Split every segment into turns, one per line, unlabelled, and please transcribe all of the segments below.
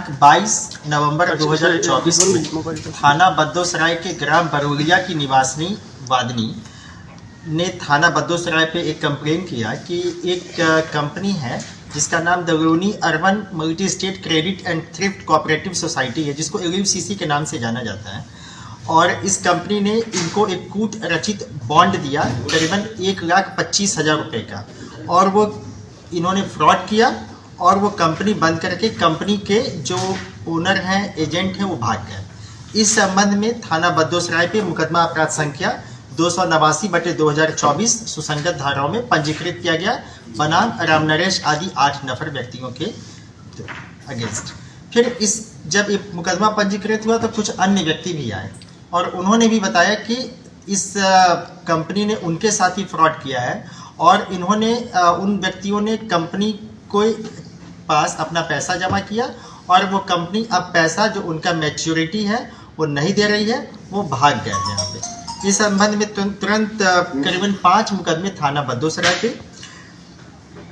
22 नवंबर 2024 में थाना बद्दोसराय के ग्राम बरोलिया की निवासिनी वादनी ने थाना बद्दोसराय पे एक कंप्लेन किया कि एक कंपनी है जिसका नाम दगरोनी urban multi state credit and thrift cooperative society है, जिसको LUCC के नाम से जाना जाता है। और इस कंपनी ने इनको एक कूट रचित बॉन्ड दिया करीबन 1,25,000 रुपये का, और वो इन्होंने फ्रॉड किया और वो कंपनी बंद करके कंपनी के जो ओनर हैं, एजेंट हैं, वो भाग गए। इस संबंध में थाना बद्दोसराय पे मुकदमा अपराध संख्या 289/2024 सुसंगत धाराओं में पंजीकृत किया गया बनाम राम नरेश आदि 8 नफर व्यक्तियों के अगेंस्ट। फिर इस जब ये मुकदमा पंजीकृत हुआ तो कुछ अन्य व्यक्ति भी आए और उन्होंने भी बताया कि इस कंपनी ने उनके साथ ही फ्रॉड किया है और इन्होंने उन व्यक्तियों ने कंपनी को पास अपना पैसा जमा किया और वो कंपनी अब पैसा जो उनका मैच्योरिटी है वो नहीं दे रही है, वो भाग गए हैं यहाँ पे। इस संबंध में तुरंत करीबन 5 मुकदमे थाना बद्दोसराय पे,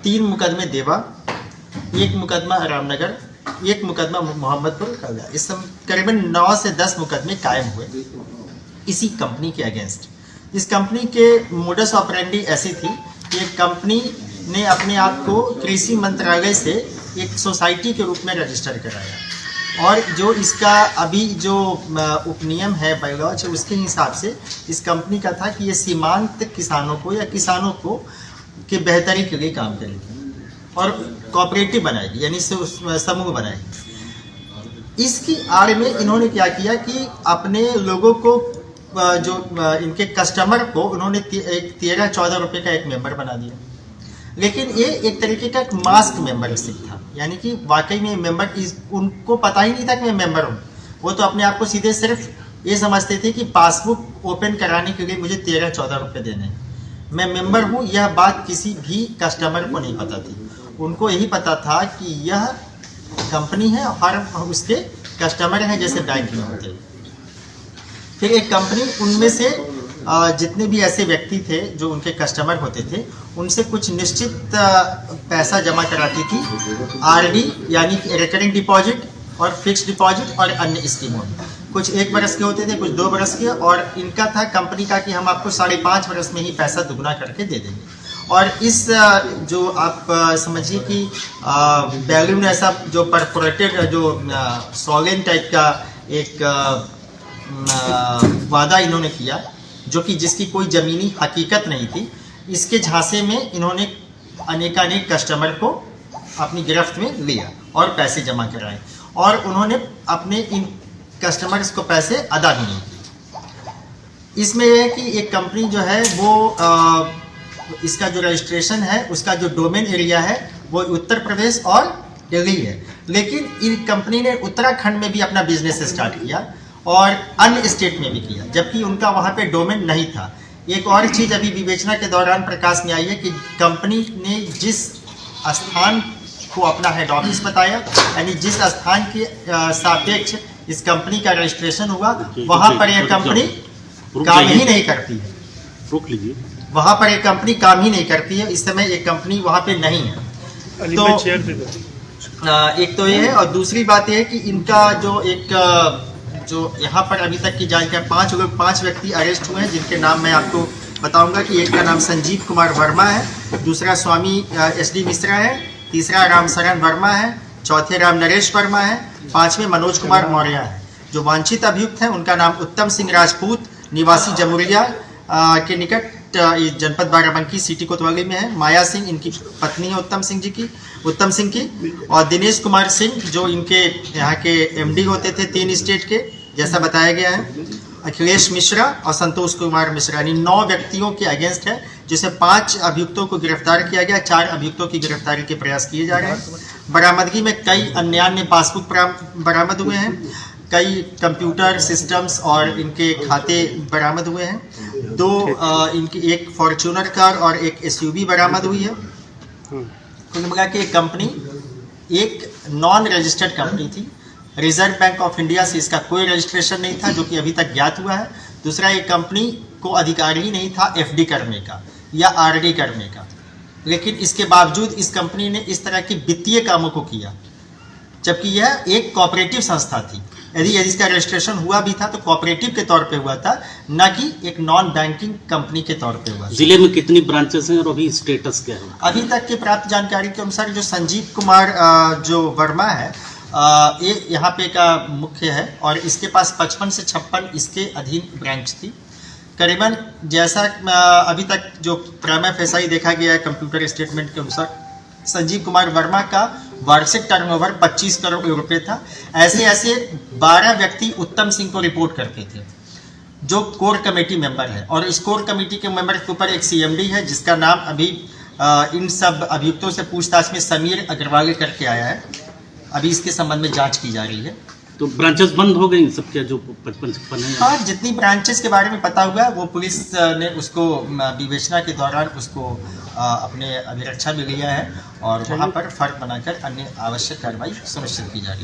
3 मुकदमे देवा, 1 मुकदमा रामनगर, 1 मुकदमा मोहम्मदपुर खलगा, इस करीबन 9 से 10 मुकदमे कायम हुए इसी कंपनी के अगेंस्ट। इस कंपनी के मोडस ऑपरेंडी ऐसी थी कि कंपनी ने अपने आप को कृषि मंत्रालय से एक सोसाइटी के रूप में रजिस्टर कराया और जो इसका अभी जो उपनियम है बायोलॉज, उसके हिसाब से इस कंपनी का था कि ये सीमांत किसानों को या किसानों को के बेहतरी के लिए काम करेगी और कोऑपरेटिव बनाएगी, यानी समूह बनाएगी। इसकी आड़ में इन्होंने क्या किया कि अपने लोगों को जो इनके कस्टमर को उन्होंने 13-14 रुपये का एक मेंबर बना दिया, लेकिन ये एक तरीके का मास्क मेंबरशिप था, यानी कि वाकई में मेंबर उनको पता ही नहीं था कि मैं मेंबर हूँ। वो तो अपने आप को सीधे सिर्फ ये समझते थे कि पासबुक ओपन कराने के लिए मुझे 13-14 रुपये देने हैं, मैं मेंबर हूँ। यह बात किसी भी कस्टमर को नहीं पता थी। उनको यही पता था कि यह कंपनी है और उसके कस्टमर हैं, जैसे बैंक में होते हैं। फिर एक कंपनी उनमें से जितने भी ऐसे व्यक्ति थे जो उनके कस्टमर होते थे, उनसे कुछ निश्चित पैसा जमा कराती थी, RD यानी रिकरिंग डिपॉजिट और फिक्स्ड डिपॉजिट और अन्य स्कीमों में। कुछ 1 बरस के होते थे, कुछ 2 बरस के, और इनका था कंपनी का कि हम आपको 5.5 बरस में ही पैसा दुगना करके दे देंगे। और इस जो आप समझिए कि बैलून ऐसा जो परफोरेटेड जो सॉलिन टाइप का एक वादा इन्होंने किया, जो कि जिसकी कोई ज़मीनी हकीकत नहीं थी, इसके झांसे में इन्होंने अनेकानेक कस्टमर को अपनी गिरफ्त में लिया और पैसे जमा कराए और उन्होंने अपने इन कस्टमर्स को पैसे अदा भी नहीं किए। इसमें यह है कि एक कंपनी जो है वो इसका जो रजिस्ट्रेशन है, उसका जो डोमेन एरिया है वो उत्तर प्रदेश और दिल्ली है, लेकिन इन कंपनी ने उत्तराखंड में भी अपना बिजनेस स्टार्ट किया और अन्य स्टेट में भी किया, जबकि उनका वहाँ पे डोमेन नहीं था। एक और चीज़ अभी विवेचना के दौरान प्रकाश में आई है कि कंपनी ने जिस स्थान को अपना हेड ऑफिस बताया, यानी जिस स्थान के सापेक्ष इस कंपनी का रजिस्ट्रेशन हुआ, वहाँ पर यह कंपनी काम ही नहीं करती है। रोक लीजिए, वहाँ पर एक कंपनी काम ही नहीं करती है। इस समय एक कंपनी वहाँ पे नहीं है। तो एक तो ये है, और दूसरी बात यह है कि इनका जो यहाँ पर अभी तक की जानकारी 5 व्यक्ति अरेस्ट हुए हैं, जिनके नाम मैं आपको बताऊंगा कि एक का नाम संजीव कुमार वर्मा है, दूसरा स्वामी SD मिश्रा है, तीसरा रामशरण वर्मा है, चौथे राम नरेश वर्मा है, 5वें मनोज कुमार मौर्य है। जो वांछित अभियुक्त हैं उनका नाम उत्तम सिंह राजपूत, निवासी जमुरिया के निकट जनपद बाराबंकी सिटी कोतवाली में है। माया सिंह इनकी पत्नी है उत्तम सिंह की, और दिनेश कुमार सिंह जो इनके यहाँ के MD होते थे 3 स्टेट के, जैसा बताया गया है। अखिलेश मिश्रा और संतोष कुमार मिश्रा, यानी 9 व्यक्तियों के अगेंस्ट है, जिसे 5 अभियुक्तों को गिरफ्तार किया गया, 4 अभियुक्तों की गिरफ्तारी के प्रयास किए जा रहे हैं। बरामदगी में कई अन्य पासबुक बरामद हुए हैं, कई कंप्यूटर सिस्टम्स और इनके खाते बरामद हुए हैं। 2 इनकी एक फॉर्च्यूनर कार और एक SUV बरामद हुई है। कुल मिला के कंपनी एक नॉन रजिस्टर्ड कंपनी थी। रिजर्व बैंक ऑफ इंडिया से इसका कोई रजिस्ट्रेशन नहीं था, जो कि अभी तक ज्ञात हुआ है। दूसरा, एक कंपनी को अधिकार ही नहीं था FD करने का या RD करने का, लेकिन इसके बावजूद इस कंपनी ने इस तरह की वित्तीय कामों को किया जबकि यह एक कोऑपरेटिव संस्था थी। यदि इसका रजिस्ट्रेशन हुआ भी था तो कोऑपरेटिव के तौर पे हुआ था, न कि एक नॉन बैंकिंग कंपनी के तौर पे हुआ था।
जिले में कितनी ब्रांचेस हैं और अभी स्टेटस क्या है?
अभी तक की प्राप्त जानकारी के अनुसार जो संजीव कुमार जो वर्मा है, ये यहाँ पे का मुख्य है और इसके पास 55 से 56 इसके अधीन ब्रांच थी। करीबन जैसा अभी तक जो प्राइमा फेसाई देखा गया है कंप्यूटर स्टेटमेंट के अनुसार, संजीव कुमार वर्मा का वार्षिक टर्नओवर 25 करोड़ रुपए था। ऐसे 12 व्यक्ति उत्तम सिंह को रिपोर्ट करते थे, जो कोर कमेटी मेंबर है, और इस कोर कमेटी के मेंबर के ऊपर एक सीएमडी है जिसका नाम अभी इन सब अभियुक्तों से पूछताछ में समीर अग्रवाल करके आया है। अभी इसके संबंध में जांच की जा रही है।
तो ब्रांचेस बंद हो गई सब क्या, जो 55 है?
हाँ, जितनी ब्रांचेस के बारे में पता हुआ वो पुलिस ने उसको विवेचना के दौरान उसको अपने अभिरक्षा में लिया है और वहाँ पर फर्क बनाकर अन्य आवश्यक कार्रवाई सुनिश्चित की जा रही है।